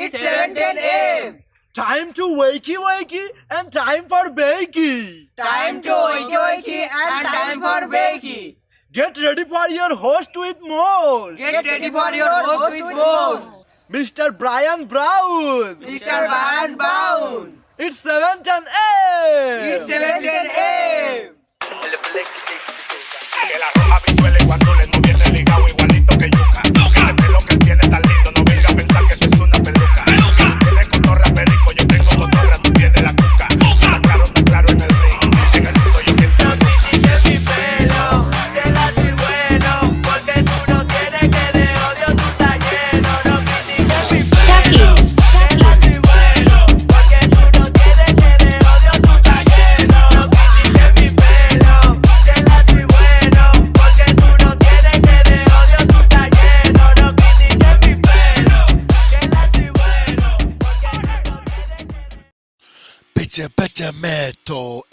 It's 7:10 a.m. Time to wakey wakey and time for bakey. Time to wakey wakey and time for bakey. Get ready for your host with more. Get ready for your host with more. Mr. Brian Brown. Mr. Brian Brown. It's 7:10 a.m. It's 7:10 a.m. Que la roja visuele cuando le no viene ligado igualito que yuca. Este lo que tiene tan lindo, no venga a pensar que eso es una peluca. Tienes cotorra perico, yo tengo cotorra, tú tienes la cuca. Está claro en el ring. En el piso yo que no critiques mi pelo, te la soy bueno, porque tú no tienes que de odio tú estás lleno. No critiques mi pelo, te la soy bueno, porque tú no tienes que de odio tú estás lleno. No critiques mi pelo, te la soy bueno, porque tú no tienes que de odio tú estás lleno. No critiques mi pelo, te la soy bueno, porque tú no tienes que Bitcha metal,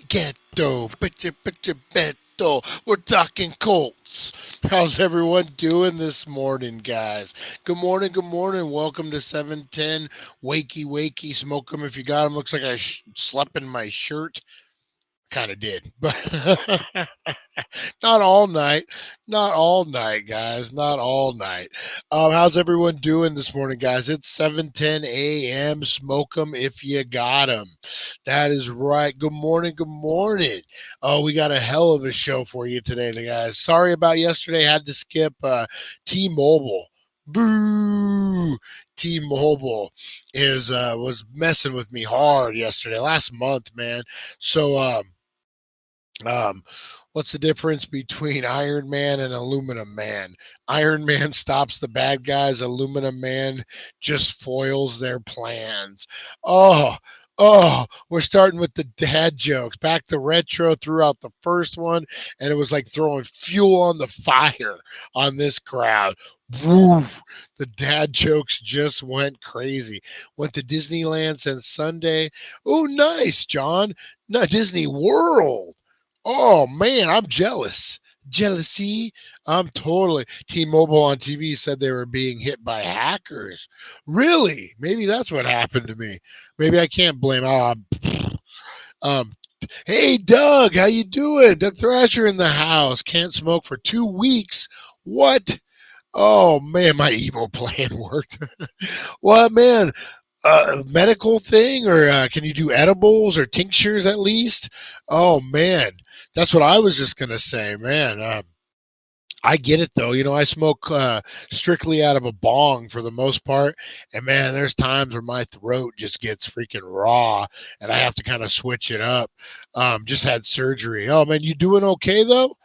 ghetto, bitcha metal. We're talking Colts. How's everyone doing this morning, guys? Good morning. Welcome to 7:10 Wakey Wakey. Smoke 'em if you got 'em. Looks like I slept in my shirt. Kind of did, but not all night, guys, not all night. How's everyone doing this morning, guys? It's 7:10 a.m. Smoke 'em if you got 'em. That is right. Good morning. Oh, we got a hell of a show for you today, guys. Sorry about yesterday. Had to skip T-Mobile. Boo! T-Mobile was messing with me hard yesterday, last month, man. So what's the difference between Iron Man and Aluminum Man? Iron Man stops the bad guys. Aluminum Man just foils their plans. Oh, we're starting with the dad jokes. Back to retro throughout the first one, and it was like throwing fuel on the fire on this crowd. Woo! The dad jokes just went crazy. Went to Disneyland since Sunday. Oh, nice, John. No, Disney World. Oh, man, I'm jealous. Jealousy. I'm totally. T-Mobile on TV said they were being hit by hackers. Really? Maybe that's what happened to me. Maybe I can't blame. Hey, Doug, how you doing? Doug Thrasher in the house. Can't smoke for 2 weeks. What? Oh, man, my evil plan worked. What, man? Medical thing, or can you do edibles or tinctures at least? Oh, man. That's what I was just going to say, man. I get it, though. You know, I smoke strictly out of a bong for the most part. And, man, there's times where my throat just gets freaking raw, and I have to kind of switch it up. Just had surgery. Oh, man, you doing okay, though?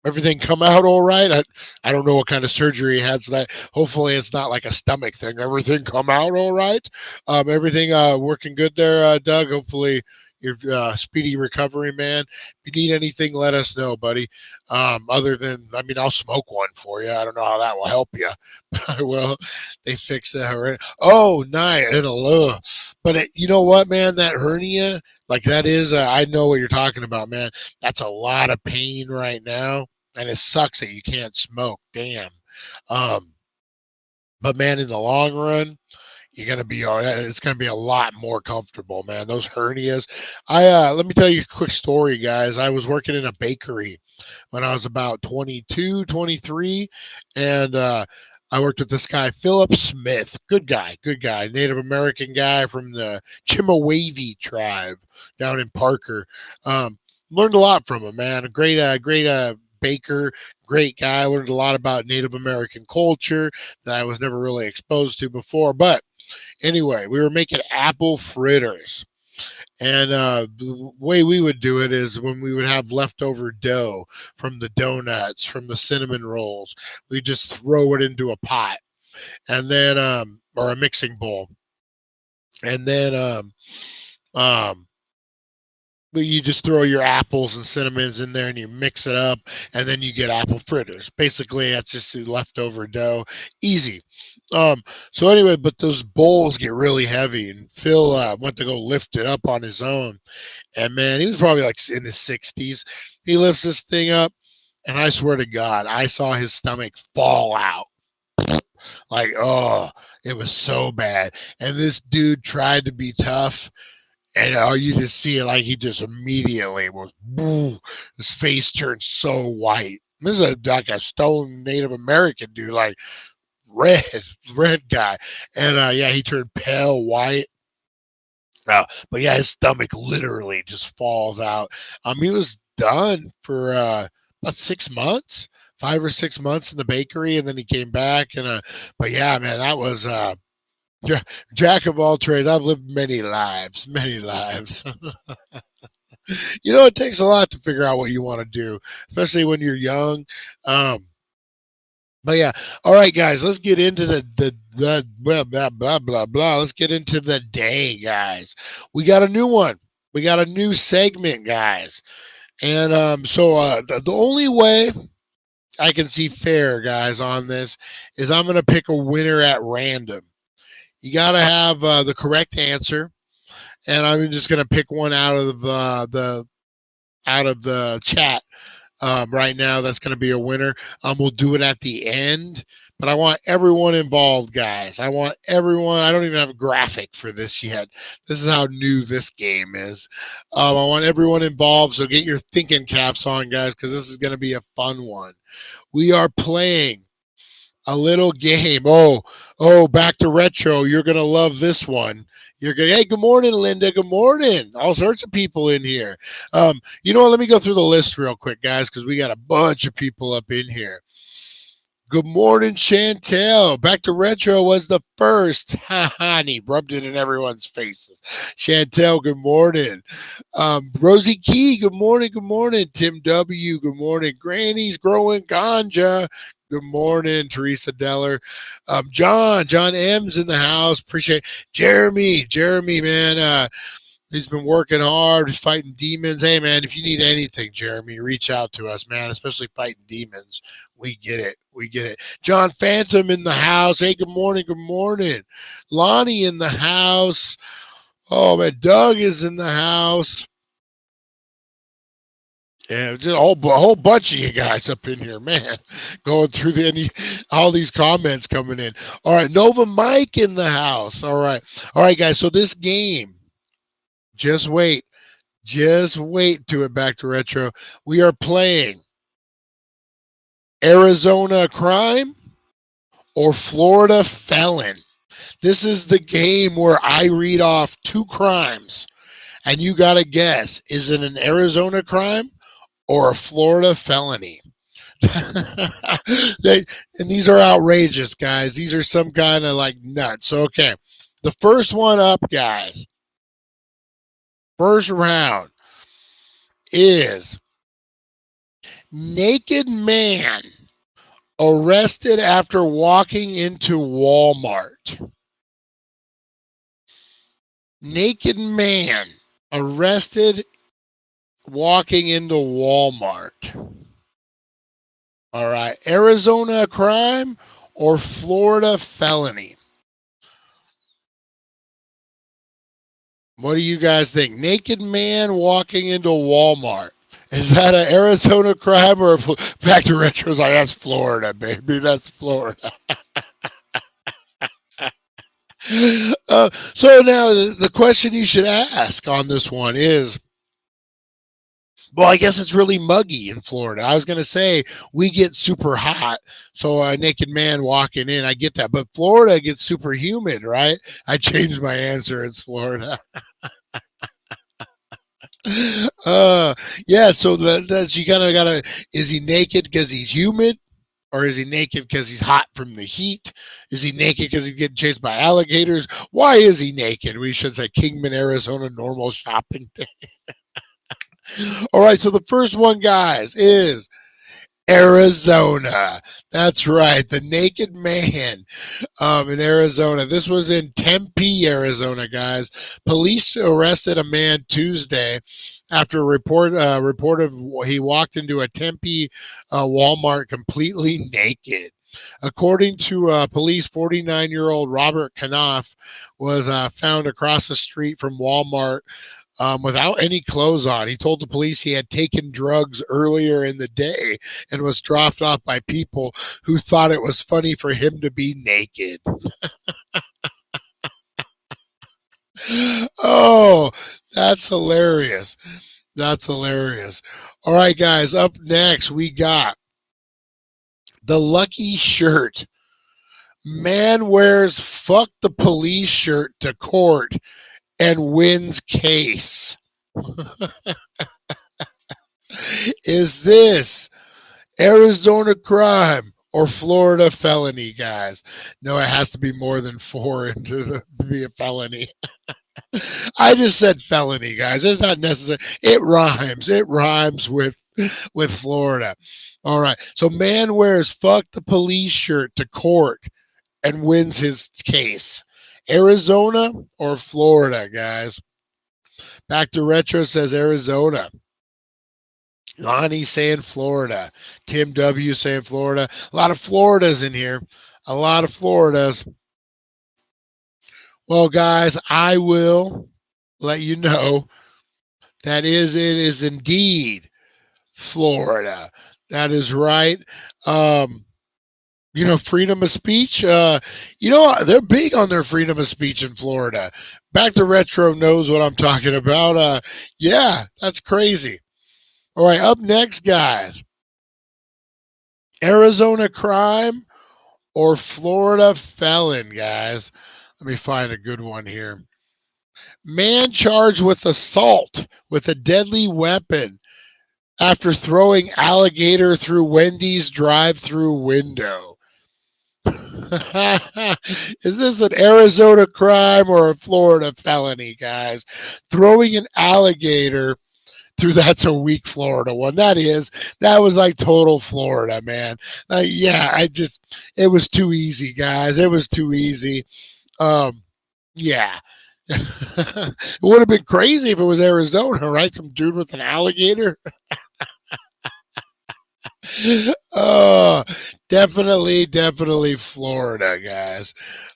Everything come out all right? I don't know what kind of surgery he had, so that hopefully it's not like a stomach thing. Everything come out all right? Everything working good there, Doug? Hopefully your speedy recovery, man. If you need anything, let us know, buddy. Other than, I mean, I'll smoke one for you. I don't know how that will help you, but I will. They fixed that already. Oh, nice. But you know what, man? That hernia, like that is, I know what you're talking about, man. That's a lot of pain right now, and it sucks that you can't smoke. Damn. But man, in the long run, you're gonna be all right. It's gonna be a lot more comfortable, man. Those hernias. Let me tell you a quick story, guys. I was working in a bakery when I was about 22, 23, and I worked with this guy, Philip Smith. Good guy, Native American guy from the Chimawavy tribe down in Parker. Learned a lot from him, man. A great baker, great guy. Learned a lot about Native American culture that I was never really exposed to before. But anyway, we were making apple fritters. And the way we would do it is when we would have leftover dough from the donuts, from the cinnamon rolls, we just throw it into a pot, and then or a mixing bowl, and then but you just throw your apples and cinnamons in there and you mix it up, and then you get apple fritters. Basically, that's just leftover dough. Easy. So anyway, but those bowls get really heavy, and Phil went to go lift it up on his own. And man, he was probably like in his 60s. He lifts this thing up, and I swear to God, I saw his stomach fall out. it was so bad. And this dude tried to be tough, and you just see it like he just immediately was, boom, his face turned so white. This is like a stone Native American dude, like red guy. And he turned pale white. But yeah, his stomach literally just falls out. He was done for about 6 months, 5 or 6 months in the bakery, and then he came back. And but yeah, man, that was jack of all trades. I've lived many lives, many lives. It takes a lot to figure out what you want to do, especially when you're young. But yeah, all right, guys, let's get into the blah blah blah blah blah. Let's get into the day, guys. We got a new one. We got a new segment, guys. And so the only way I can see fair, guys, on this is I'm going to pick a winner at random. You got to have the correct answer, and I'm just going to pick one out of the chat. Right now, that's going to be a winner. We'll do it at the end, but I want everyone involved, guys. I want everyone. I don't even have a graphic for this yet. This is how new this game is. I want everyone involved, so get your thinking caps on, guys, because this is going to be a fun one. We are playing a little game. Oh, back to retro. You're going to love this one. Hey, good morning, Linda. Good morning. All sorts of people in here. You know what? Let me go through the list real quick, guys, because we got a bunch of people up in here. Good morning, Chantel. Back to retro was the first. And he rubbed it in everyone's faces. Chantel, good morning. Rosie Key, good morning. Good morning. Tim W, good morning. Granny's growing ganja. Good morning, Teresa Deller. John M's in the house. Appreciate Jeremy, man. He's been working hard. He's fighting demons. Hey, man, if you need anything, Jeremy, reach out to us, man, especially fighting demons. We get it. John Phantom in the house. Hey, good morning. Lonnie in the house. Oh, man, Doug is in the house. Yeah, just a whole bunch of you guys up in here, man, going through all these comments coming in. All right, Nova Mike in the house. All right, guys. So this game, just wait to it back to retro. We are playing Arizona crime or Florida felon. This is the game where I read off 2 crimes, and you got to guess, is it an Arizona crime or a Florida felony? And these are outrageous, guys. These are some kind of like nuts. Okay, the first one up, guys. First round is naked man arrested after walking into Walmart. Naked man arrested walking into Walmart. All right, Arizona crime or Florida felony? What do you guys think? Naked man walking into Walmart. Is that an Arizona crime or back to retro's like, that's Florida, baby. That's Florida. So now the question you should ask on this one is, well, I guess it's really muggy in Florida. I was going to say we get super hot, so a naked man walking in, I get that. But Florida gets super humid, right? I changed my answer. It's Florida. Yeah, so that's you kind of got to, is he naked because he's humid? Or is he naked because he's hot from the heat? Is he naked because he's getting chased by alligators? Why is he naked? We should say Kingman, Arizona, normal shopping day. All right, so the first one, guys, is Arizona. That's right, the naked man in Arizona. This was in Tempe, Arizona, guys. Police arrested a man Tuesday after a report of he walked into a Tempe Walmart completely naked. According to police, 49-year-old Robert Knopf was found across the street from Walmart without any clothes on. He told the police he had taken drugs earlier in the day and was dropped off by people who thought it was funny for him to be naked. Oh, that's hilarious. That's hilarious. All right, guys, up next we got the lucky shirt. Man wears fuck the police shirt to court and wins case. Is this Arizona crime or Florida felony, guys? No, it has to be more than 4 to be a felony. I just said felony, guys. It's not necessary. It rhymes. It rhymes with Florida. All right. So man wears fuck the police shirt to court and wins his case. Arizona or Florida, guys? Back to Retro says Arizona. Lonnie saying Florida. Tim W saying Florida. A lot of Floridas in here. A lot of Floridas. Well, guys, I will let you know that it is indeed Florida. That is right. Freedom of speech. They're big on their freedom of speech in Florida. Back to Retro knows what I'm talking about. Yeah, that's crazy. All right, up next, guys. Arizona crime or Florida felon, guys? Let me find a good one here. Man charged with assault with a deadly weapon after throwing alligator through Wendy's drive-through window. Is this an Arizona crime or a Florida felony, guys? Throwing an alligator through, that's a weak Florida one. That was like total Florida, man. It was too easy, guys. It was too easy. Yeah. It would have been crazy if it was Arizona, right? Some dude with an alligator. Oh, definitely Florida, guys,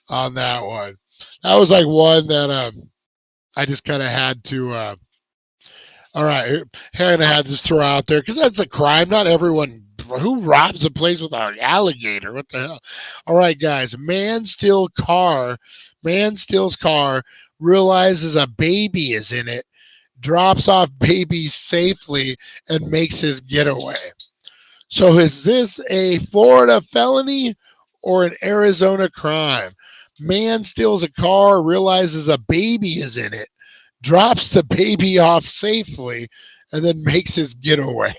on that one. That was like one that I just kind of had to. All right, kind of had to throw out there because that's a crime. Not everyone. Who robs a place with an alligator? What the hell? All right, guys. Man steals car, realizes a baby is in it, drops off baby safely, and makes his getaway. So is this a Florida felony or an Arizona crime? Man steals a car, realizes a baby is in it, drops the baby off safely, and then makes his getaway.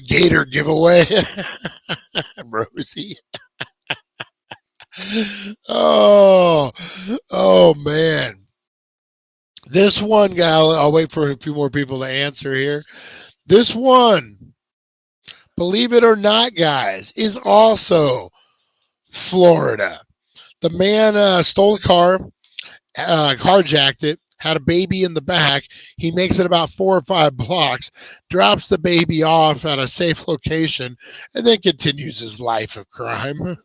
Gator giveaway. Rosie. Oh man. This one guy, I'll wait for a few more people to answer here. This one, believe it or not, guys, is also Florida. The man stole a car, carjacked it, had a baby in the back. He makes it about 4 or 5 blocks, drops the baby off at a safe location, and then continues his life of crime.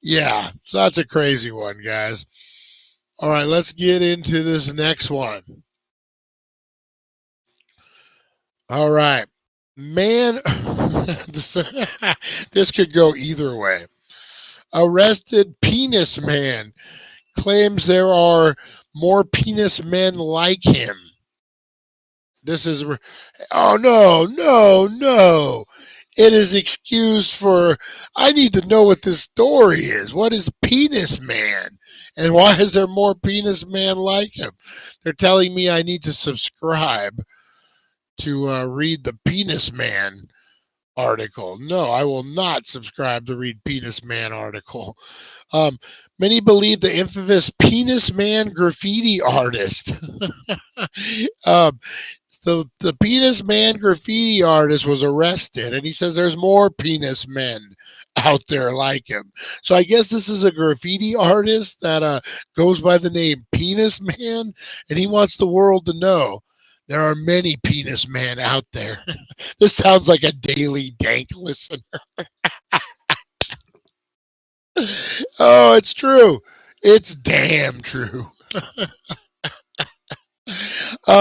Yeah, so that's a crazy one, guys. All right, let's get into this next one. All right. Man, this could go either way. Arrested penis man claims there are more penis men like him. This is, oh no. It is excused for, I need to know what this story is. What is penis man? And why is there more penis man like him? They're telling me I need to subscribe to read the Penis Man article. No, I will not subscribe to read Penis Man article. Many believe the infamous Penis Man graffiti artist. The Penis Man graffiti artist was arrested, and he says there's more penis men out there like him. So I guess this is a graffiti artist that goes by the name Penis Man, and he wants the world to know there are many penis men out there. This sounds like a Daily Dank listener. Oh, it's true. It's damn true.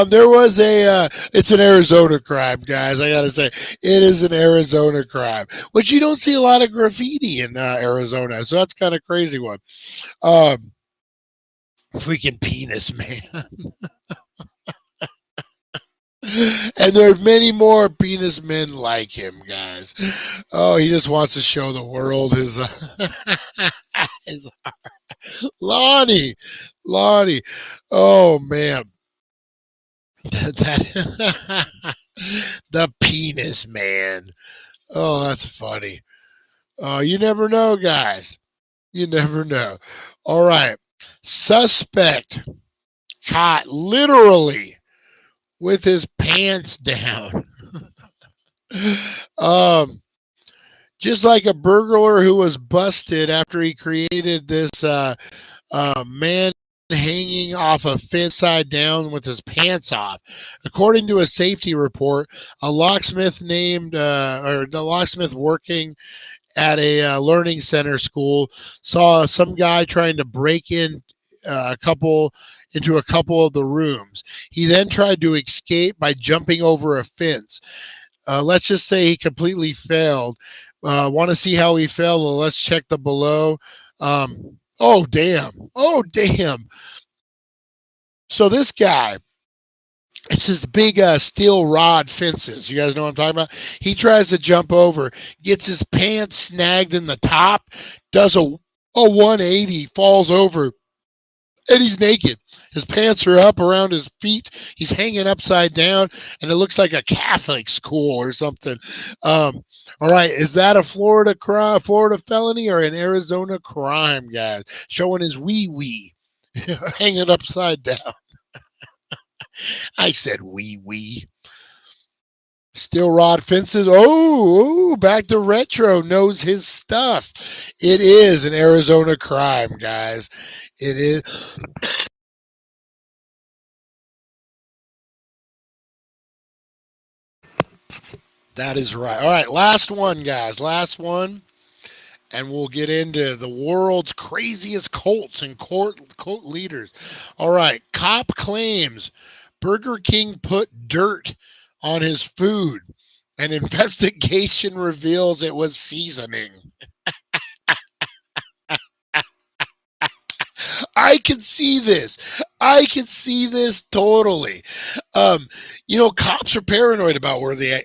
There was it's an Arizona crime, guys. I gotta say, it is an Arizona crime, which you don't see a lot of graffiti in Arizona, so that's kind of crazy one. Um, Freaking penis man, and there are many more penis men like him, guys. Oh, he just wants to show the world his, his Lonnie, Lonnie. Oh man, that the penis man. Oh, that's funny. Oh, you never know, guys. You never know. All right. Suspect caught literally with his pants down. um, just like a burglar who was busted after he created this man hanging off a fence side down with his pants off. According to a safety report, a locksmith or the locksmith working at a learning center school saw some guy trying to break in a couple into a couple of the rooms. He then tried to escape by jumping over a fence. Let's just say he completely failed. Want to see how he failed? Well, let's check the below. Oh damn! Oh damn! So this guy, it's his big steel rod fences. You guys know what I'm talking about? He tries to jump over, gets his pants snagged in the top, does a 180, falls over, and he's naked. His pants are up around his feet. He's hanging upside down, and it looks like a Catholic school or something. All right, is that a Florida crime, Florida felony, or an Arizona crime, guys? Showing his wee wee hanging upside down. I said wee wee. Steel rod fences. Oh, back to retro. Knows his stuff. It is an Arizona crime, guys. It is. That is right. All right, last one, guys. Last one. And we'll get into the world's craziest cults and cult leaders. All right, cop claims Burger King put dirt on his food. An investigation reveals it was seasoning. I can see this. I can see this totally. Um, Cops are paranoid about where they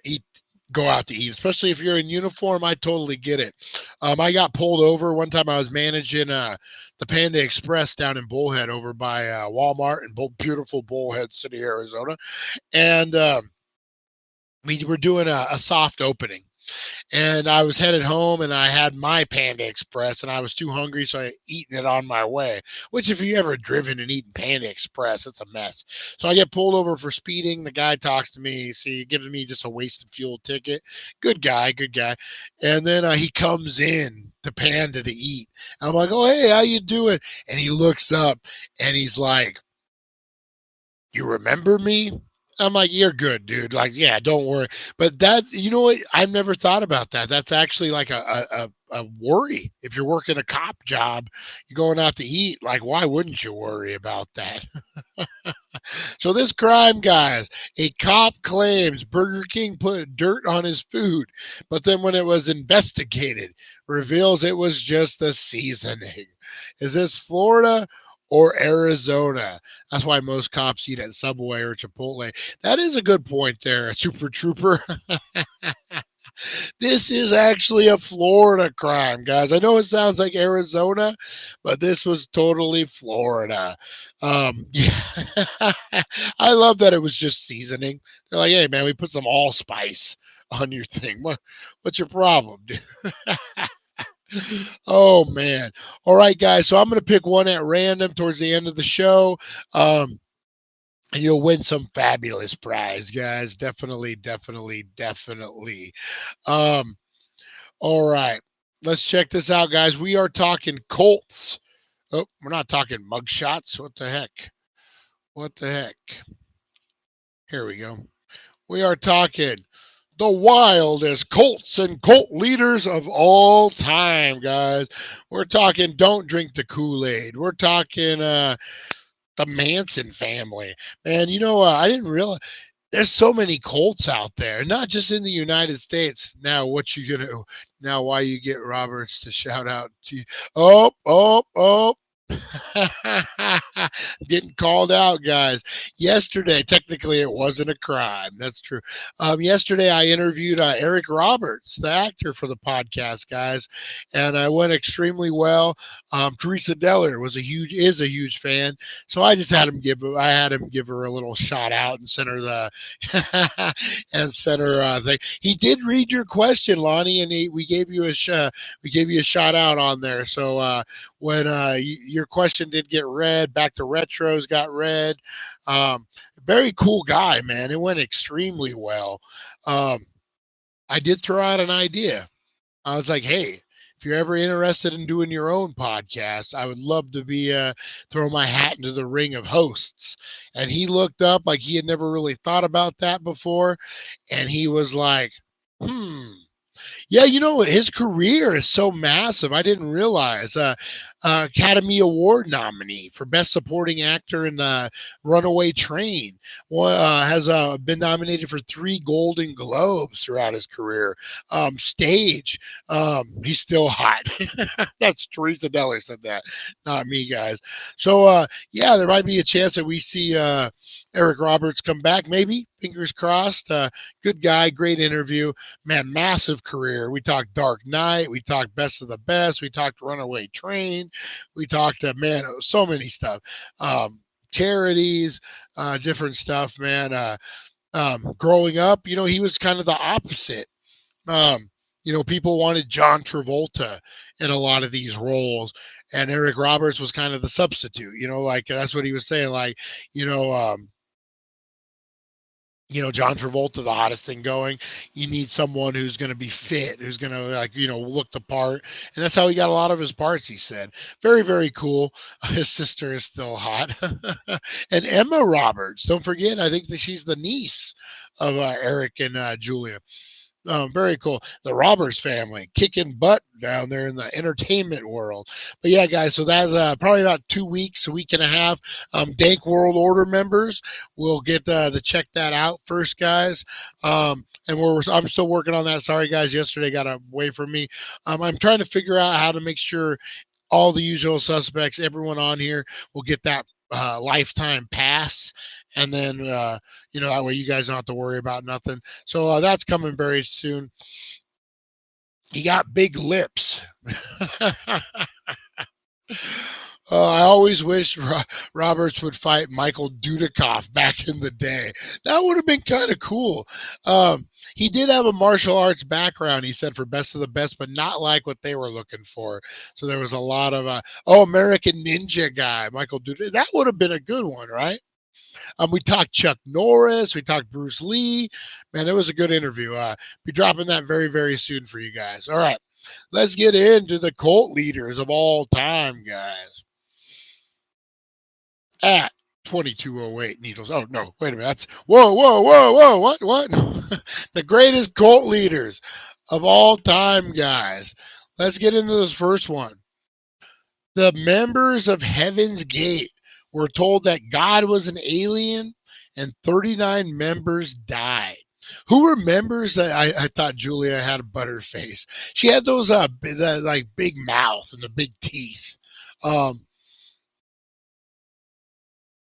go out to eat, especially if you're in uniform. I totally get it. I got pulled over one time. I was managing the Panda Express down in Bullhead over by Walmart in beautiful Bullhead City, Arizona, and we were doing a soft opening. And I was headed home, and I had my Panda Express, and I was too hungry, so I eaten it on my way. Which, if you ever driven and eaten Panda Express, it's a mess. So I get pulled over for speeding. The guy talks to me. See, gives me just a wasted fuel ticket. Good guy, good guy. And then he comes in to Panda to eat. I'm like, oh hey, how you doing? And he looks up, and he's like, you remember me? I'm like, you're good, dude. Like, yeah, don't worry. But that, you know what? I've never thought about that. That's actually like a worry. If you're working a cop job, you're going out to eat. Like, why wouldn't you worry about that? So this crime, guys, a cop claims Burger King put dirt on his food, but then when it was investigated, reveals it was just the seasoning. Is this Florida or Arizona? That's why most cops eat at Subway or Chipotle. That is a good point there, Super Trooper. This is actually a Florida crime, guys. I know it sounds like Arizona, but this was totally Florida. Yeah. I love that it was just seasoning. They're like, hey, man, we put some allspice on your thing. What's your problem, dude? Oh, man. All right, guys. So I'm going to pick one at random towards the end of the show. And you'll win some fabulous prize, guys. Definitely, definitely, definitely. Um, all right. Let's check this out, guys. We are talking Colts. Oh, we're not talking mugshots. What the heck? What the heck? Here we go. We are talking the wildest Colts and cult leaders of all time, guys. We're talking don't drink the Kool-Aid. We're talking the Manson family. Man, I didn't realize there's so many cults out there, not just in the United States. Now, what you gonna? Now, why you get Roberts to shout out to you? Oh, oh, oh. Getting called out, guys. Yesterday, technically, it wasn't a crime. That's true. Yesterday, I interviewed Eric Roberts, the actor for the podcast, guys, and I went extremely well. Teresa Deller is a huge fan, so I just had him give her a little shout out and send her the and send her thing. He did read your question, Lonnie, and we gave you a shout out on there. So when your question did get read, back to retros got read. Very cool guy, man. It went extremely well. I did throw out an idea. I was like, hey, if you're ever interested in doing your own podcast, I would love to be throw my hat into the ring of hosts. And he looked up like he had never really thought about that before, and he was like, yeah, his career is so massive. I didn't realize. Academy Award nominee for Best Supporting Actor in Runaway Train. Has been nominated for 3 Golden Globes throughout his career. Stage, he's still hot. That's Teresa Deller said that, not me, guys. So, yeah, there might be a chance that we see Eric Roberts come back, maybe. Fingers crossed. Good guy, great interview. Man, massive career. We talked Dark Knight. We talked Best of the Best. We talked Runaway Train. We talked, so many stuff. Charities, different stuff, man. Growing up, he was kind of the opposite. People wanted John Travolta in a lot of these roles, and Eric Roberts was kind of the substitute. Like that's what he was saying. Like, John Travolta, the hottest thing going. You need someone who's going to be fit, who's going to look the part. And that's how he got a lot of his parts, he said. Very, very cool. His sister is still hot. And Emma Roberts, don't forget, I think that she's the niece of Eric and Julia. Very cool. The Roberts family kicking butt down there in the entertainment world. But yeah, guys, so that's probably about 2 weeks, a week and a half. Dank World Order members will get to check that out first, guys. And I'm still working on that. Sorry, guys, yesterday got away from me. I'm trying to figure out how to make sure all the usual suspects, everyone on here, will get that lifetime pass. And then, that way you guys don't have to worry about nothing. So that's coming very soon. He got big lips. I always wish Roberts would fight Michael Dudikoff back in the day. That would have been kind of cool. He did have a martial arts background, he said, for Best of the Best, but not like what they were looking for. So there was a lot of, American Ninja guy, Michael Dudikoff. That would have been a good one, right? We talked Chuck Norris. We talked Bruce Lee. Man, it was a good interview. Be dropping that very, very soon for you guys. All right, let's get into the cult leaders of all time, guys. At 2208 Needles. Oh, no, wait a minute. That's, whoa, what? The greatest cult leaders of all time, guys. Let's get into this first one. The members of Heaven's Gate were told that God was an alien, and 39 members died. Who remembers that? I thought Julia had a butter face. She had those like big mouth and the big teeth.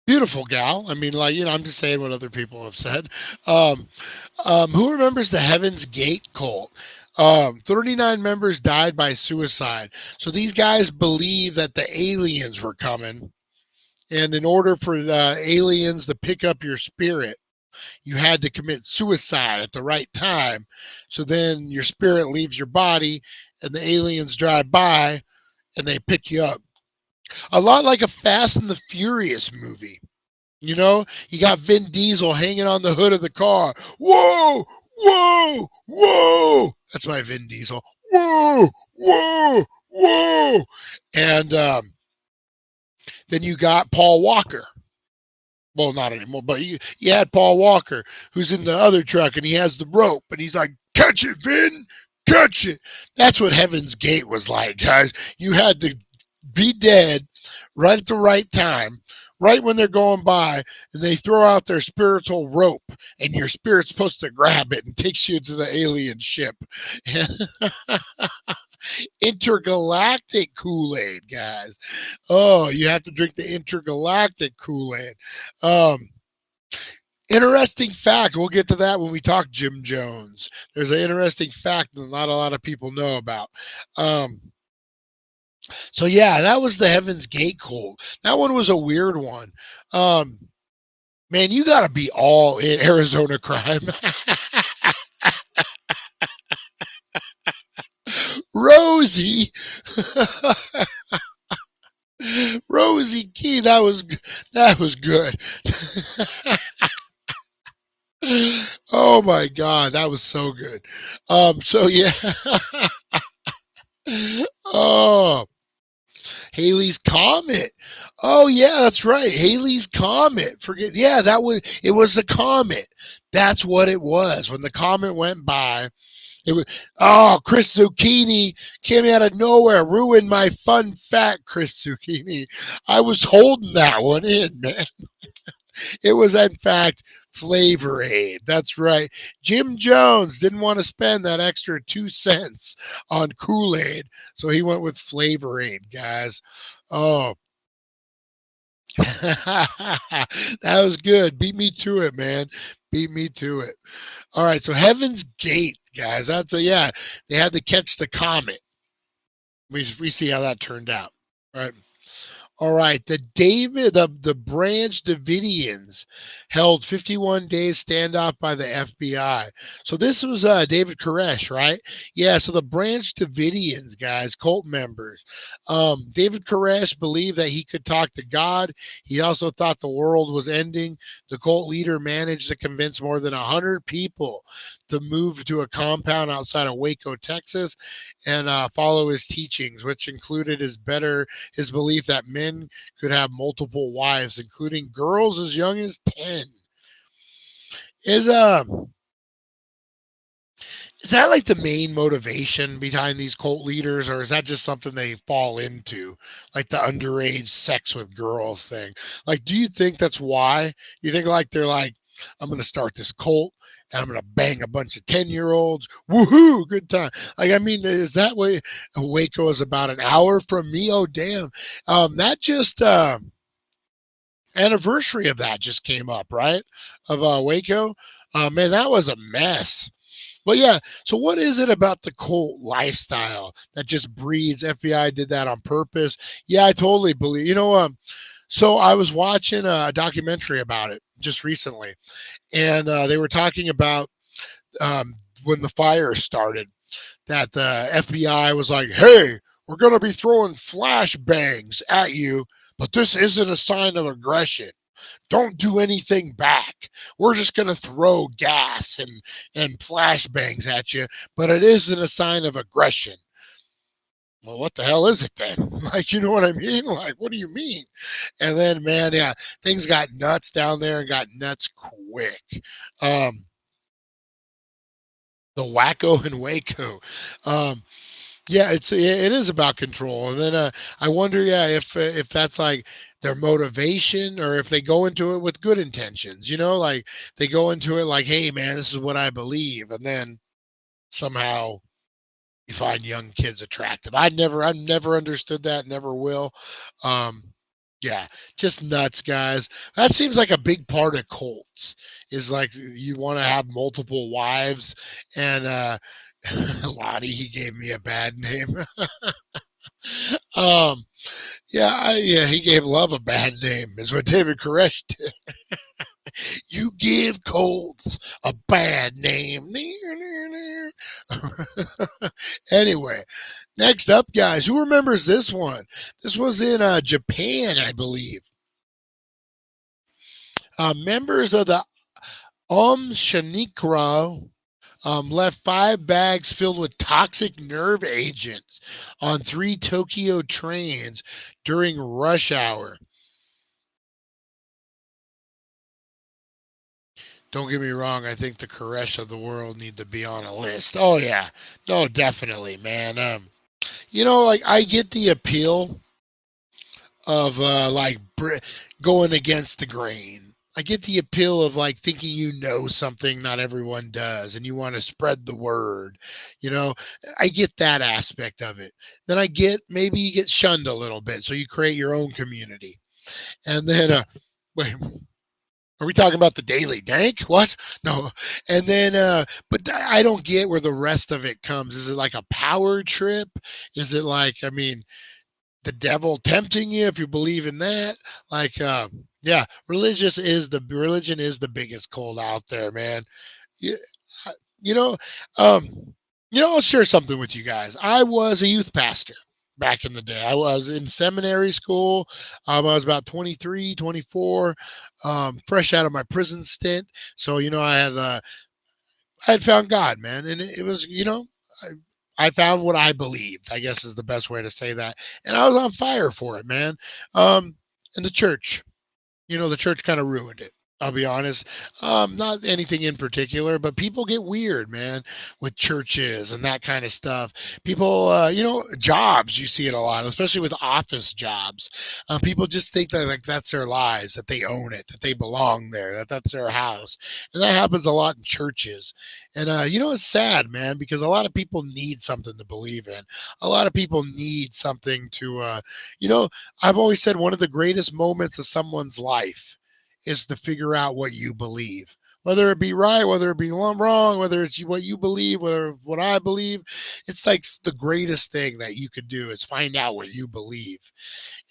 Beautiful gal. I mean, I'm just saying what other people have said. Who remembers the Heaven's Gate cult? 39 members died by suicide. So these guys believe that the aliens were coming. And in order for the aliens to pick up your spirit, you had to commit suicide at the right time. So then your spirit leaves your body and the aliens drive by and they pick you up. A lot like a Fast and the Furious movie. You got Vin Diesel hanging on the hood of the car. Whoa, whoa, whoa. That's my Vin Diesel. Whoa, whoa, whoa. And then you got Paul Walker. Well, not anymore, but you had Paul Walker, who's in the other truck, and he has the rope, and he's like, catch it, Vin, catch it. That's what Heaven's Gate was like, guys. You had to be dead right at the right time, right when they're going by, and they throw out their spiritual rope, and your spirit's supposed to grab it and takes you to the alien ship. Intergalactic Kool-Aid, guys. Oh, you have to drink the intergalactic Kool-Aid. Um, Interesting fact. We'll get to that when we talk Jim Jones. There's an interesting fact that not a lot of people know about. Um, so yeah, that was the Heaven's Gate cult. That one was a weird one. Um, man, you got to be all in Arizona crime. Rosie. Rosie Key, that was good. Oh my God, that was so good. So yeah. Oh, Haley's Comet. Oh yeah, that's right. Haley's Comet. Forget. Yeah, it was the comet. That's what it was. When the comet went by, it was, oh, Chris Zucchini came out of nowhere, ruined my fun fact, Chris Zucchini. I was holding that one in, man. It was, in fact, Flavor Aid. That's right. Jim Jones didn't want to spend that extra 2 cents on Kool-Aid, so he went with Flavor Aid, guys. Oh, that was good. Beat me to it, man. Beat me to it. All right, so Heaven's Gate, guys. Yeah, they had to catch the comet. We see how that turned out. All right. All right, the Branch Davidians held 51 days standoff by the FBI. So this was David Koresh, right? Yeah. So the Branch Davidians, guys, cult members. David Koresh believed that he could talk to God. He also thought the world was ending. The cult leader managed to convince more than 100 people to move to a compound outside of Waco, Texas, and follow his teachings, which included his belief that men could have multiple wives, including girls as young as 10. Is is that like the main motivation behind these cult leaders, or is that just something they fall into, like the underage sex with girls thing? Like, do you think that's why? You think like they're like, I'm going to start this cult and I'm going to bang a bunch of 10-year-olds. Woohoo, good time. Like, I mean, is that way? Waco is about an hour from me. Oh, damn. That just anniversary of that just came up, right? Of Waco. Man, that was a mess. But yeah, so what is it about the cult lifestyle that just breeds? FBI did that on purpose. Yeah, I totally believe. So I was watching a documentary about it just recently, and they were talking about when the fire started, that the FBI was like, "Hey, we're going to be throwing flashbangs at you, but this isn't a sign of aggression. Don't do anything back. We're just going to throw gas and flashbangs at you, but it isn't a sign of aggression." Well, what the hell is it then? Like, you know what I mean? Like, what do you mean? And then, man, yeah, things got nuts down there and got nuts quick. Um, the Wacko and Waco. Yeah, it is about control, and then I wonder, yeah, if that's like their motivation, or if they go into it with good intentions. Like they go into it like, "Hey, man, this is what I believe," and then somehow you find young kids attractive. I've never understood that, never will. Um, yeah, just nuts, guys. That seems like a big part of cults, is like you want to have multiple wives, and Lottie, he gave me a bad name. um, yeah, he gave love a bad name, is what David Koresh did. You give colds a bad name. Anyway, next up, guys, who remembers this one? This was in Japan, I believe. Members of the Shanikra left 5 bags filled with toxic nerve agents on 3 Tokyo trains during rush hour. Don't get me wrong. I think the Koresh of the world need to be on a list. Oh yeah, no, definitely, man. Like I get the appeal of going against the grain. I get the appeal of like thinking something not everyone does and you want to spread the word. You know, I get that aspect of it. Then I get maybe you get shunned a little bit, so you create your own community. And then wait, are we talking about the Daily Dank? What? No. And then but I don't get where the rest of it comes. Is it like a power trip? Is it like, I mean, the devil tempting you if you believe in that? Like yeah, religion is the biggest cult out there, man. you, you know um I'll share something with you guys. I was a youth pastor back in the day. I was in seminary school. I was about 23, 24, fresh out of my prison stint. So I had found God, man, and it was, I found what I believed, I guess is the best way to say that. And I was on fire for it, man. And the church, the church kind of ruined it. I'll be honest. Not anything in particular, but people get weird, man, with churches and that kind of stuff. People, jobs, you see it a lot, especially with office jobs. People just think that like that's their lives, that they own it, that they belong there, that that's their house, and that happens a lot in churches. And it's sad, man, because a lot of people need something to believe in. A lot of people need something to, I've always said one of the greatest moments of someone's life is to figure out what you believe, whether it be right, whether it be wrong, whether it's what you believe, whether what I believe. It's like the greatest thing that you could do is find out what you believe.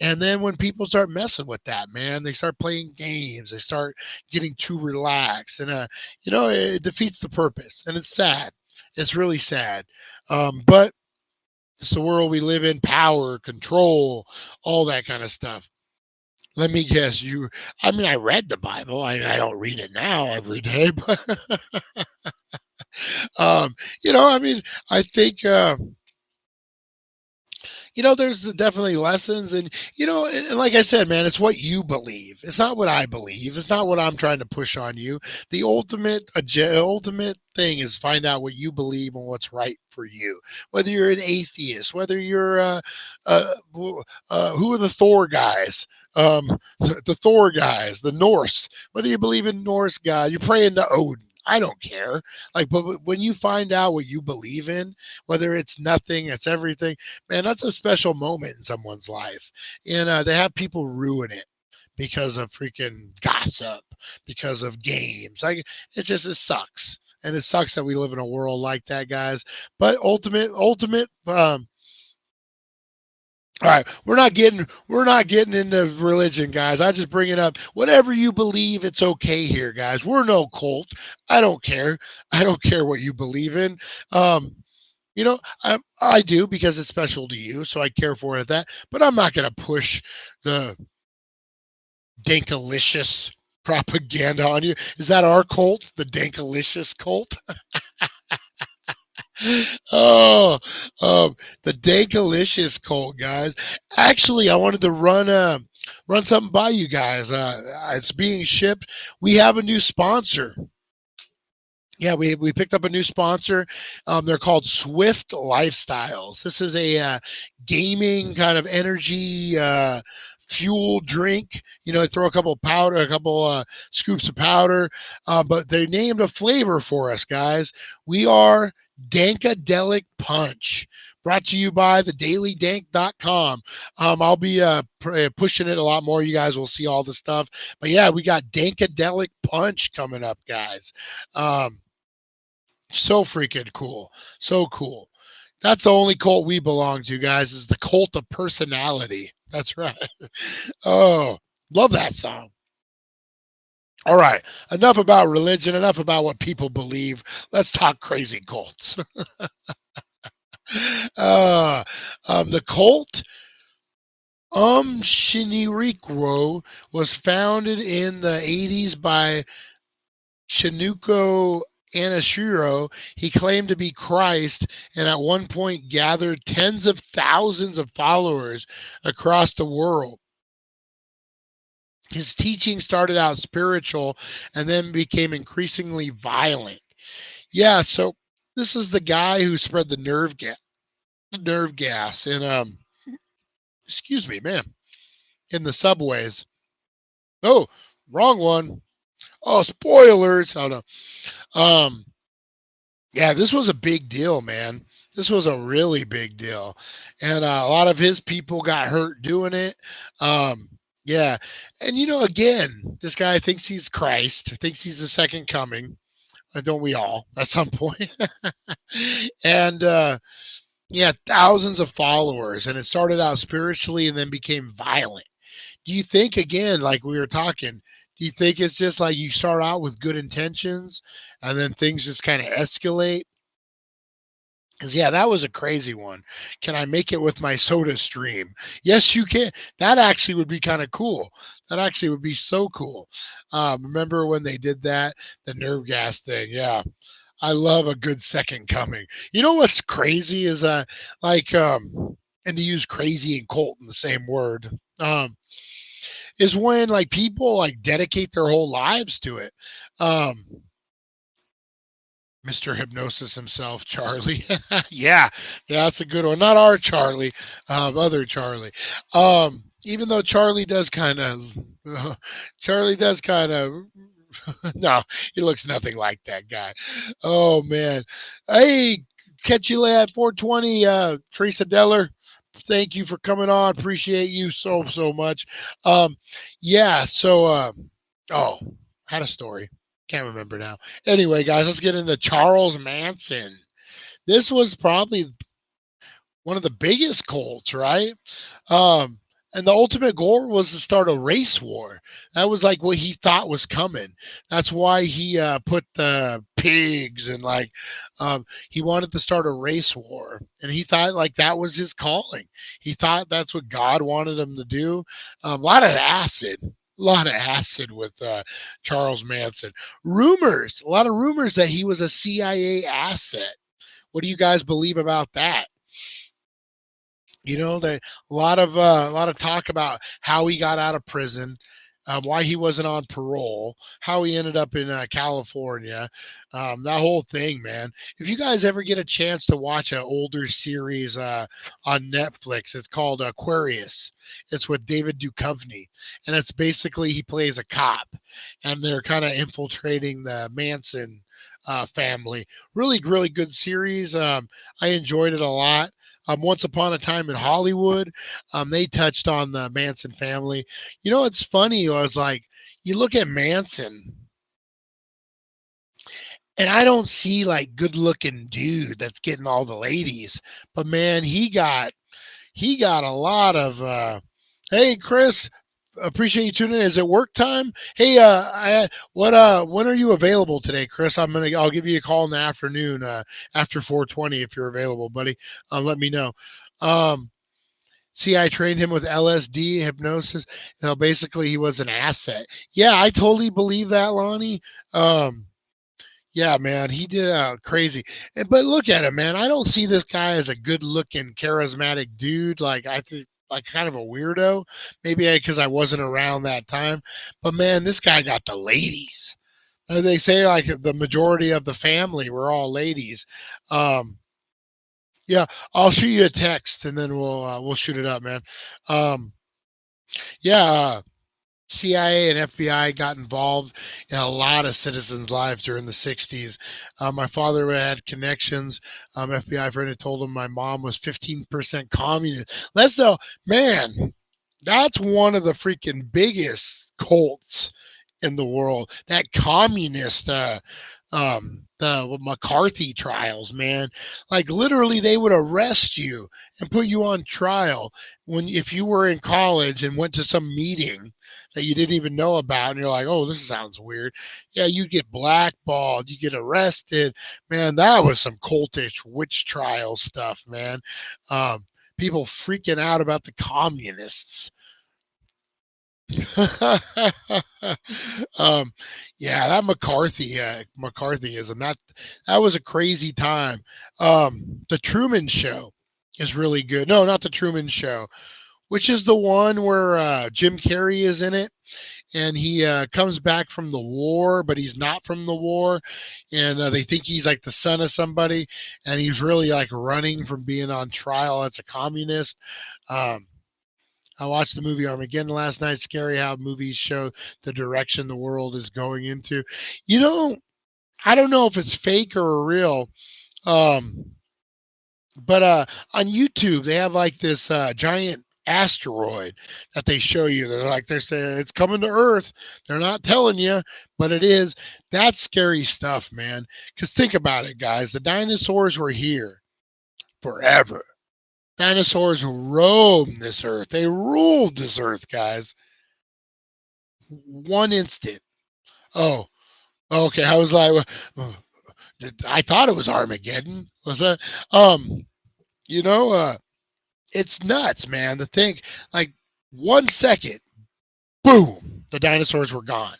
And then when people start messing with that, man, they start playing games, they start getting too relaxed, and it defeats the purpose. And it's sad. It's really sad. But it's the world we live in: power, control, all that kind of stuff. Let me guess, I read the Bible. I don't read it now every day, but I think there's definitely lessons, and like I said, man, it's what you believe. It's not what I believe. It's not what I'm trying to push on you. The ultimate thing is find out what you believe and what's right for you. Whether you're an atheist, whether you're who are the Thor guys? The Thor guys, the Norse. Whether you believe in Norse God, you're praying to Odin. I don't care. But when you find out what you believe in, whether it's nothing, it's everything, man, that's a special moment in someone's life. And they have people ruin it because of freaking gossip, because of games. It sucks. And it sucks that we live in a world like that, guys. But ultimate, all right, we're not getting into religion, guys. I just bring it up. Whatever you believe, it's okay here, guys. We're no cult. I don't care. I don't care what you believe in. I do because it's special to you, so I care for it at that. But I'm not going to push the Dankalicious propaganda on you. Is that our cult, the Dankalicious cult? Oh, the Dankalicious cult, guys. Actually, I wanted to run something by you guys. It's being shipped. We have a new sponsor. Yeah, we picked up a new sponsor. They're called Swift Lifestyles. This is a gaming kind of energy fuel drink. They throw a couple scoops of powder, but they named a flavor for us, guys. We are Dankadelic Punch, brought to you by thedailydank.com. I'll be pushing it a lot more. You guys will see all the stuff. But yeah, we got Dankadelic Punch coming up, guys. So freaking cool. So cool. That's the only cult we belong to, guys, is the cult of personality. That's right. Oh, love that song. All right, enough about religion, enough about what people believe. Let's talk crazy cults. The cult Shinrikyo was founded in the 80s by Shinuko Anashiro. He claimed to be Christ and at one point gathered tens of thousands of followers across the world. His teaching started out spiritual and then became increasingly violent. Yeah, so this is the guy who spread the nerve gas in excuse me, man, in the subways. Oh, wrong one. Oh, spoilers. Oh no. Um, yeah, this was a big deal, man. This was a really big deal, and a lot of his people got hurt doing it. Um, yeah, and again, this guy thinks he's Christ, thinks he's the second coming. Don't we all at some point? And yeah, thousands of followers, and it started out spiritually and then became violent. Do you think, again, like we were talking, do you think it's just like you start out with good intentions and then things just kind of escalate? Because, yeah, that was a crazy one. Can I make it with my soda stream? Yes, you can. That actually would be kind of cool. That actually would be so cool. Remember when they did that, the nerve gas thing? Yeah. I love a good second coming. You know what's crazy is like, and to use crazy and cult in the same word, is when like people like dedicate their whole lives to it. Um, Mr. Hypnosis himself, Charlie. Yeah, that's a good one. Not our Charlie, other Charlie. Even though Charlie does kind of, Charlie does kind of. No, he looks nothing like that guy. Oh man. Hey, catch you at 420, Teresa Deller. Thank you for coming on. Appreciate you so much. Yeah, so oh, had a story. Can't remember now. Anyway, guys, let's get into Charles Manson. This was probably one of the biggest cults, right? Um, and the ultimate goal was to start a race war. That was like what he thought was coming. That's why he put the pigs and like he wanted to start a race war. And he thought like that was his calling. He thought that's what God wanted him to do. A lot of acid. A lot of acid with Charles Manson. Rumors, a lot of rumors that he was a CIA asset. What do you guys believe about that? A lot of talk about how he got out of prison, why he wasn't on parole, how he ended up in California, that whole thing, man. If you guys ever get a chance to watch an older series on Netflix, it's called Aquarius. It's with David Duchovny, and it's basically he plays a cop, and they're kind of infiltrating the Manson family. Really, really good series. I enjoyed it a lot. Once Upon a Time in Hollywood, they touched on the Manson family. It's funny. I was like, you look at Manson, and I don't see like good looking dude that's getting all the ladies, but man, he got a lot of. Hey, Chris, appreciate you tuning in. Is it work time? Hey, when are you available today, Chris? I'll give you a call in the afternoon, after 4:20 if you're available, buddy. Let me know. See, I trained him with LSD hypnosis. Basically he was an asset. Yeah, I totally believe that, Lonnie. Yeah, man, he did crazy. But look at him, man. I don't see this guy as a good-looking, charismatic dude. Like I think, like kind of a weirdo. Maybe because I wasn't around that time. But man, this guy got the ladies. They say like the majority of the family were all ladies. Yeah, I'll shoot you a text and then we'll shoot it up, man. Yeah. CIA and FBI got involved in a lot of citizens' lives during the 60s. My father had connections. FBI friend had told him my mom was 15% communist. Let's know, man, that's one of the freaking biggest cults in the world. That communist, the McCarthy trials, man. Like literally, they would arrest you and put you on trial if you were in college and went to some meeting that you didn't even know about, and you're like, oh, this sounds weird. Yeah, you get blackballed, you get arrested. Man, that was some cultish witch trial stuff, man. People freaking out about the communists. Yeah, that McCarthyism, that was a crazy time. The Truman Show is really good. No, not the Truman Show, which is the one where Jim Carrey is in it, and he comes back from the war, but he's not from the war, and they think he's like the son of somebody, and he's really like running from being on trial as a communist. Um, I watched the movie Armageddon last night. Scary how movies show the direction the world is going into. You know, I don't know if it's fake or real. Um, but on YouTube, they have like this giant asteroid that they show you. They're saying it's coming to Earth. They're not telling you, but it is. That's scary stuff, man. Because think about it, guys. The dinosaurs were here forever. Dinosaurs roamed this earth. They ruled this earth, guys. One instant. Oh, okay. I was like, I thought it was Armageddon. Was that? You know, it's nuts, man. To think, like 1 second, boom, the dinosaurs were gone.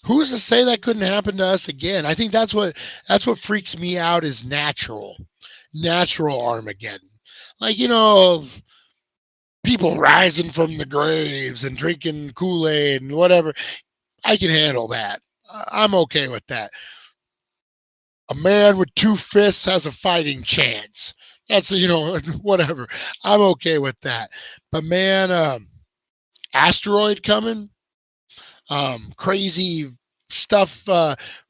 Who's to say that couldn't happen to us again? I think that's what freaks me out is natural Armageddon. Like, you know, people rising from the graves and drinking Kool-Aid and whatever. I can handle that. I'm okay with that. A man with 2 fists has a fighting chance. That's, you know, whatever. I'm okay with that. But man, asteroid coming, crazy stuff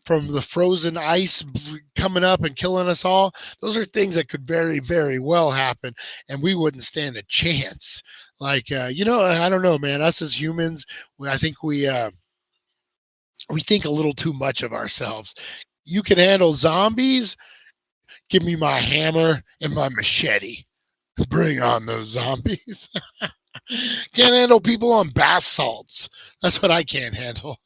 from the frozen ice coming up and killing us all. Those are things that could very, very well happen, and we wouldn't stand a chance. Like, you know, I don't know, man. Us as humans, I think we think a little too much of ourselves. You can handle zombies. Give me my hammer and my machete. Bring on those zombies. Can't handle people on bath salts. That's what I can't handle.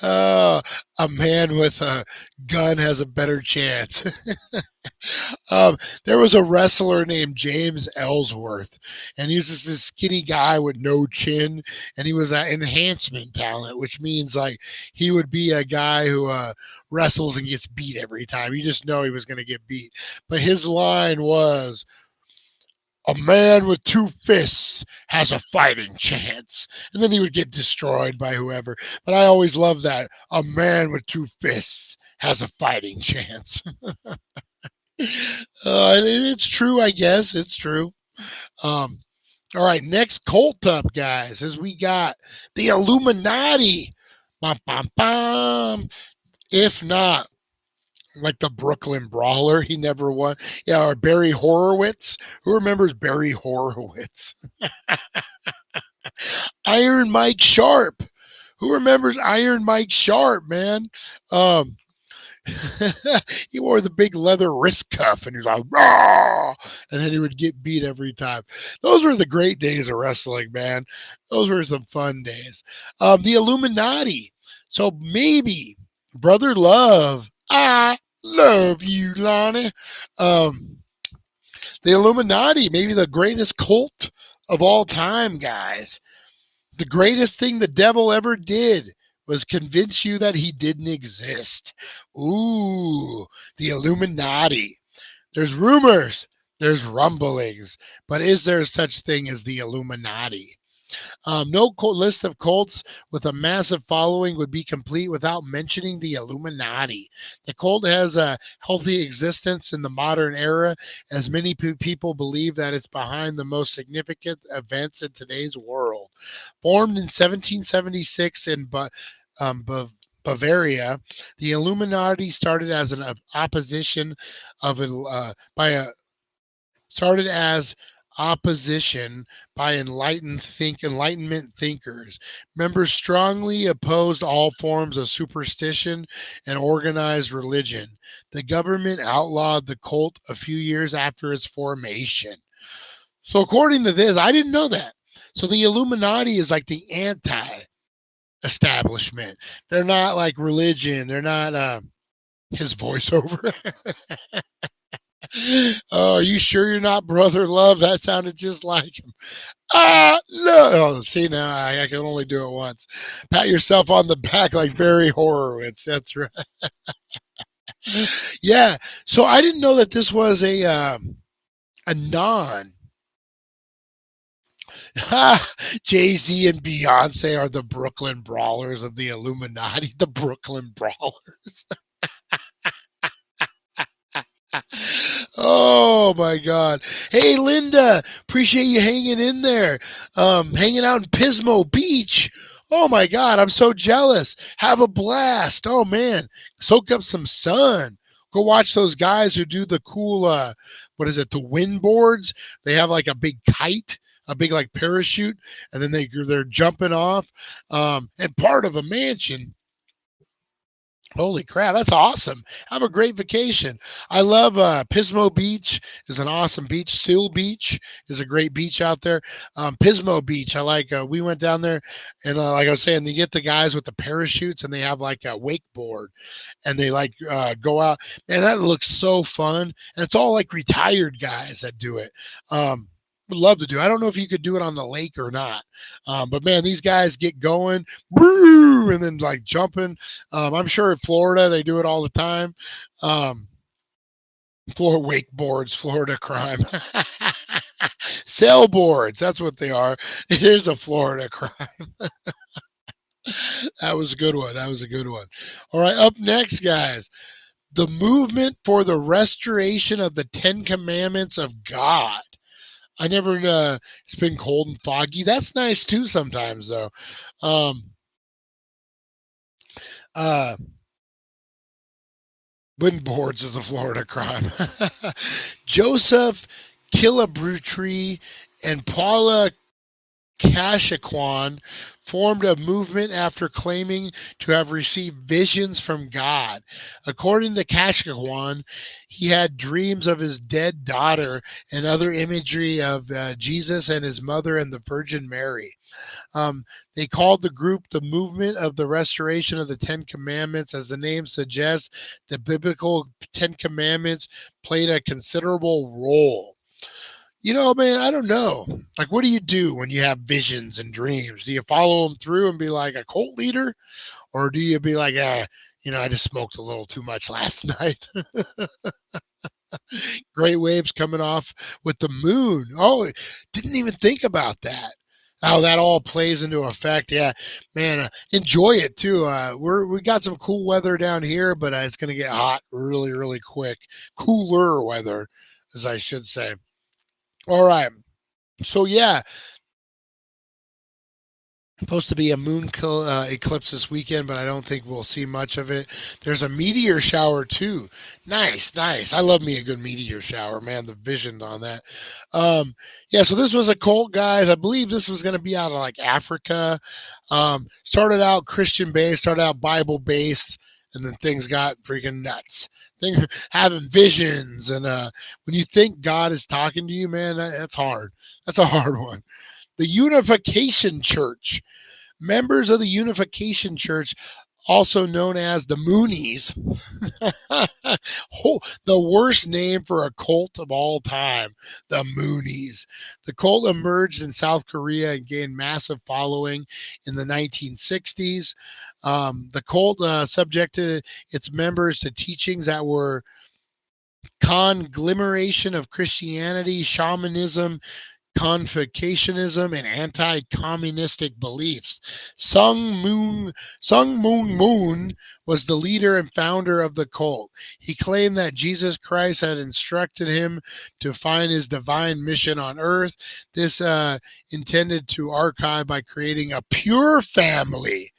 A man with a gun has a better chance. There was a wrestler named James Ellsworth, and he was just this skinny guy with no chin, and he was an enhancement talent, which means like he would be a guy who wrestles and gets beat every time. You just know he was going to get beat. But his line was, "A man with 2 fists has a fighting chance." And then he would get destroyed by whoever. But I always loved that. A man with 2 fists has a fighting chance. It's true, I guess. It's true. All right, next cult up, guys, is we got the Illuminati. Bum, bum, bum. If not, like the Brooklyn Brawler, he never won. Yeah, or Barry Horowitz. Who remembers Barry Horowitz? Iron Mike Sharp. Who remembers Iron Mike Sharp, man? He wore the big leather wrist cuff, and he was like, "Raw!" And then he would get beat every time. Those were the great days of wrestling, man. Those were some fun days. The Illuminati. So maybe Brother Love. I love you, Lonnie. The Illuminati, maybe the greatest cult of all time, guys. The greatest thing the devil ever did was convince you that he didn't exist. Ooh, the Illuminati. There's rumors, there's rumblings, but is there such thing as the Illuminati? No list of cults with a massive following would be complete without mentioning the Illuminati. The cult has a healthy existence in the modern era, as many people believe that it's behind the most significant events in today's world. Formed in 1776 in Bavaria, the Illuminati started as an opposition by Enlightenment thinkers. Members strongly opposed all forms of superstition and organized religion. The government outlawed the cult a few years after its formation. So according to this, I didn't know that. So the Illuminati is like the anti-establishment. They're not like religion. They're not his voiceover. Oh, are you sure you're not Brother Love? That sounded just like him. No. Oh, see, now I can only do it once. Pat yourself on the back like Barry Horowitz. That's right. Yeah. So I didn't know that this was a Jay-Z and Beyonce are the Brooklyn Brawlers of the Illuminati. The Brooklyn Brawlers. Oh my God. Hey Linda, appreciate you hanging in there. Hanging out in Pismo Beach. Oh my God, I'm so jealous. Have a blast. Oh man, soak up some sun. Go watch those guys who do the cool, what is it, the wind boards. They have like a big kite, a big like parachute, and then they're jumping off. And part of a mansion. Holy crap, that's awesome. Have a great vacation. I love Pismo Beach is an awesome beach. Seal Beach is a great beach out there. Pismo Beach, I like, we went down there and like I was saying, they get the guys with the parachutes and they have like a wakeboard and they like go out. Man, that looks so fun. And it's all like retired guys that do it. Would love to do. I don't know if you could do it on the lake or not. But man, these guys get going, and then like jumping. I'm sure in Florida they do it all the time. Florida wakeboards, Florida crime. Sailboards, that's what they are. It is a Florida crime. That was a good one. That was a good one. All right, up next, guys. The movement for the restoration of the 10 Commandments of God. I never, it's been cold and foggy. That's nice too sometimes though. Wind boards is a Florida crime. Joseph Killabrutri and Paula Kashaquan formed a movement after claiming to have received visions from God. According to Kashaquan, he had dreams of his dead daughter and other imagery of Jesus and his mother and the Virgin Mary. They called the group the Movement of the Restoration of the 10 Commandments. As the name suggests, the biblical 10 Commandments played a considerable role. You know, man, I don't know. Like, what do you do when you have visions and dreams? Do you follow them through and be like a cult leader? Or do you be like, I just smoked a little too much last night? Great waves coming off with the moon. Oh, didn't even think about that. How that all plays into effect. Yeah, man, enjoy it too. We got some cool weather down here, but it's going to get hot really, really quick. Cooler weather, as I should say. All right. So yeah, supposed to be a moon eclipse this weekend, but I don't think we'll see much of it. There's a meteor shower too. Nice. I love me a good meteor shower, man. The vision on that. Yeah, so this was a cult, guys. I believe this was going to be out of like Africa. Started out Christian based, started out Bible based, and then things got freaking nuts. Having visions, and when you think God is talking to you, man, that's hard. That's a hard one. The Unification Church. Members of the Unification Church, also known as the Moonies, the worst name for a cult of all time, the Moonies. The cult emerged in South Korea and gained massive following in the 1960s. The cult subjected its members to teachings that were conglomeration of Christianity, shamanism, Confucianism, and anti-communistic beliefs. Sung Moon Moon was the leader and founder of the cult. He claimed that Jesus Christ had instructed him to find his divine mission on earth. This intended to archive by creating a pure family.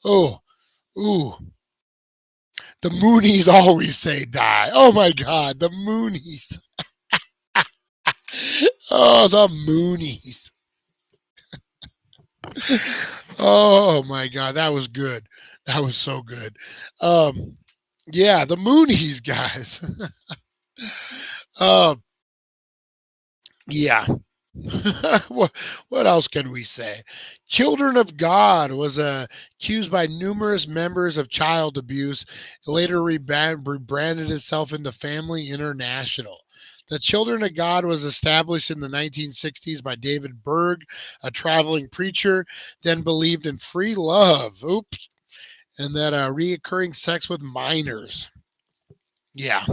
Oh, ooh. The Moonies always say die. Oh my God, the Moonies. Oh, the Moonies. Oh my God, that was good. That was so good. Yeah, the Moonies, guys. Yeah. What else can we say? Children of God was accused by numerous members of child abuse. It later rebranded itself into Family International. The Children of God was established in the 1960s by David Berg, a traveling preacher, then believed in free love. Oops. And that reoccurring sex with minors. Yeah.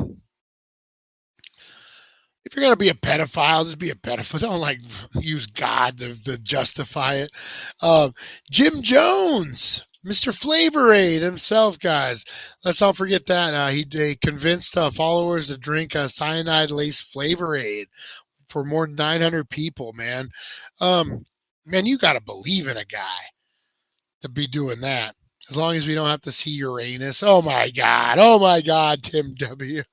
if you're gonna be a pedophile, just be a pedophile. Don't like use God to justify it. Jim Jones, Mr. Flavor Aid himself, guys. Let's not forget that he convinced followers to drink cyanide-laced Flavor Aid for more than 900 people. Man, man, you gotta believe in a guy to be doing that. As long as we don't have to see Uranus. Oh my God, Tim W.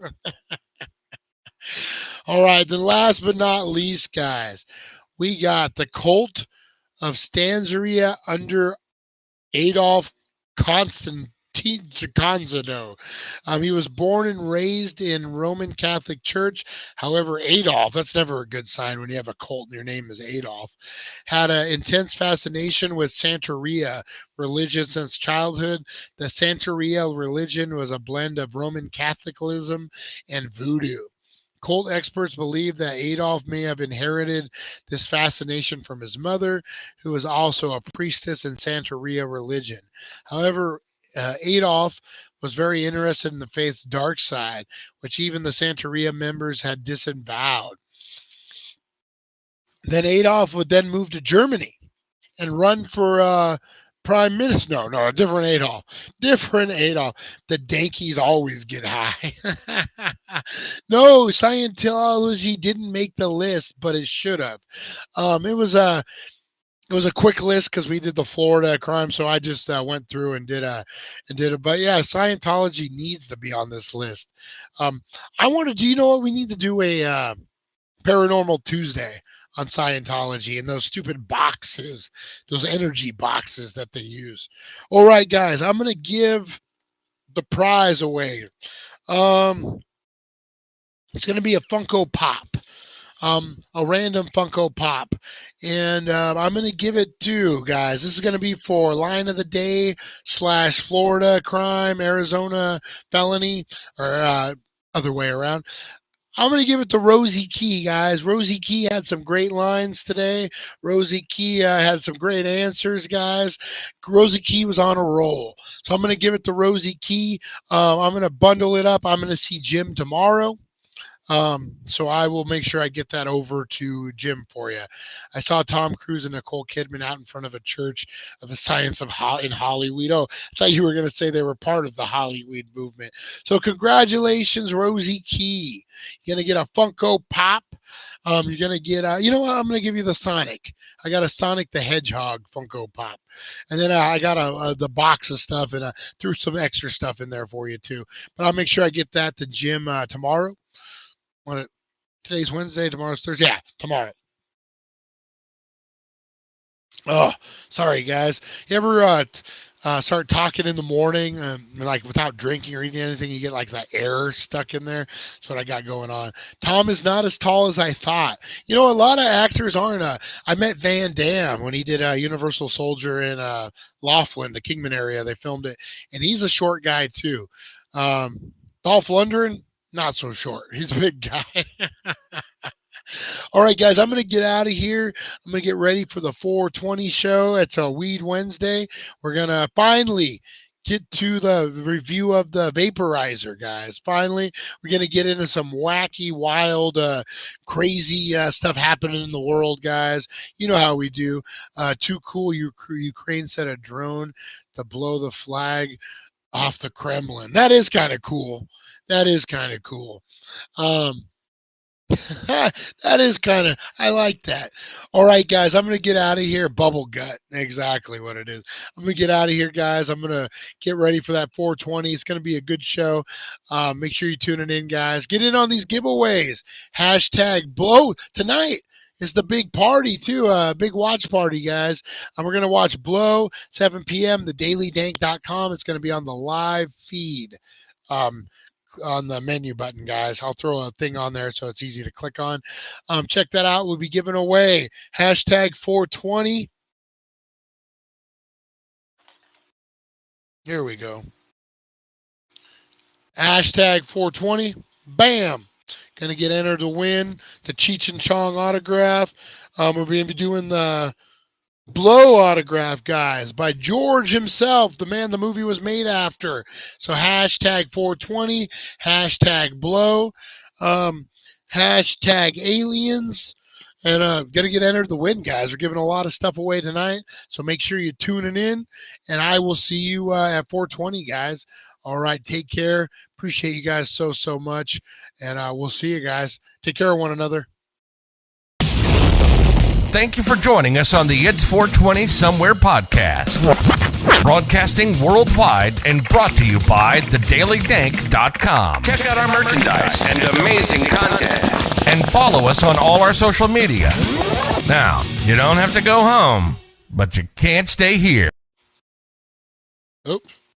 All right, then last but not least, guys, we got the cult of Stanzeria under Adolf Constantino. He was born and raised in Roman Catholic Church. However, Adolf, that's never a good sign when you have a cult and your name is Adolf, had an intense fascination with Santeria religion since childhood. The Santeria religion was a blend of Roman Catholicism and voodoo. Cult experts believe that Adolf may have inherited this fascination from his mother, who was also a priestess in Santeria religion. However, Adolf was very interested in the faith's dark side, which even the Santeria members had disavowed. Then Adolf would then move to Germany and run for prime minister. No, a different Adolf. Different Adolf. The Dankies always get high. No, Scientology didn't make the list, but it should have. It was a quick list because we did the Florida crime, so I just went through and did it. But yeah, Scientology needs to be on this list. I want to do. You know what? We need to do a Paranormal Tuesday on Scientology and those stupid boxes, those energy boxes that they use. All right, guys, I'm gonna give the prize away. It's gonna be a Funko Pop. A random Funko Pop, and I'm going to give it to, guys, this is going to be for Line of the Day / Florida crime, Arizona felony, or other way around. I'm going to give it to Rosie Key, guys. Rosie Key had some great lines today. Rosie Key had some great answers, guys. Rosie Key was on a roll. So I'm going to give it to Rosie Key. I'm going to bundle it up. I'm going to see Jim tomorrow. So I will make sure I get that over to Jim for you. I saw Tom Cruise and Nicole Kidman out in front of a church of the Science of in Hollywood. Oh, I thought you were going to say they were part of the Hollywood movement. So congratulations, Rosie Key. You're going to get a Funko Pop. You're going to get, you know what? I'm going to give you the Sonic. I got a Sonic the Hedgehog Funko Pop. And then I got the box of stuff, and I threw some extra stuff in there for you too. But I'll make sure I get that to Jim tomorrow. Today's Wednesday, tomorrow's Thursday. Yeah, tomorrow. Oh, sorry, guys. You ever start talking in the morning, like without drinking or eating anything, you get like that air stuck in there? That's what I got going on. Tom is not as tall as I thought. You know, a lot of actors aren't. I met Van Damme when he did Universal Soldier in Laughlin, the Kingman area. They filmed it, and he's a short guy too. Dolph Lundgren, not so short. He's a big guy. All right, guys, I'm going to get out of here. I'm going to get ready for the 420 show. It's a Weed Wednesday. We're going to finally get to the review of the vaporizer, guys. Finally, we're going to get into some wacky, wild, crazy stuff happening in the world, guys. You know how we do. Too cool. Ukraine sent a drone to blow the flag off the Kremlin. That is kind of cool. That is kind of cool. That is kind of, I like that. All right, guys, I'm going to get out of here. Bubble gut, exactly what it is. I'm going to get out of here, guys. I'm going to get ready for that 420. It's going to be a good show. Make sure you tune it in, guys. Get in on these giveaways. Hashtag blow. Tonight is the big party, too. Big watch party, guys. And we're going to watch Blow, 7 p.m., thedailydank.com. It's going to be on the live feed. On the menu button, guys. I'll throw a thing on there so it's easy to click on. Check that out. We'll be giving away hashtag 420. Here we go. Hashtag 420. Bam. Going to get entered to win the Cheech and Chong autograph. We're going to be doing the Blow autograph, guys, by George himself, the man the movie was made after. So hashtag 420, hashtag Blow. #aliens. And gonna get entered to win, guys. We're giving a lot of stuff away tonight, so make sure you're tuning in. And I will see you at 420, guys. All right, take care. Appreciate you guys so much, and we'll see you guys. Take care of one another. Thank you for joining us on the It's 420 Somewhere podcast. Broadcasting worldwide and brought to you by thedailydank.com. Check out our merchandise and amazing content. And follow us on all our social media. Now, you don't have to go home, but you can't stay here. Oops.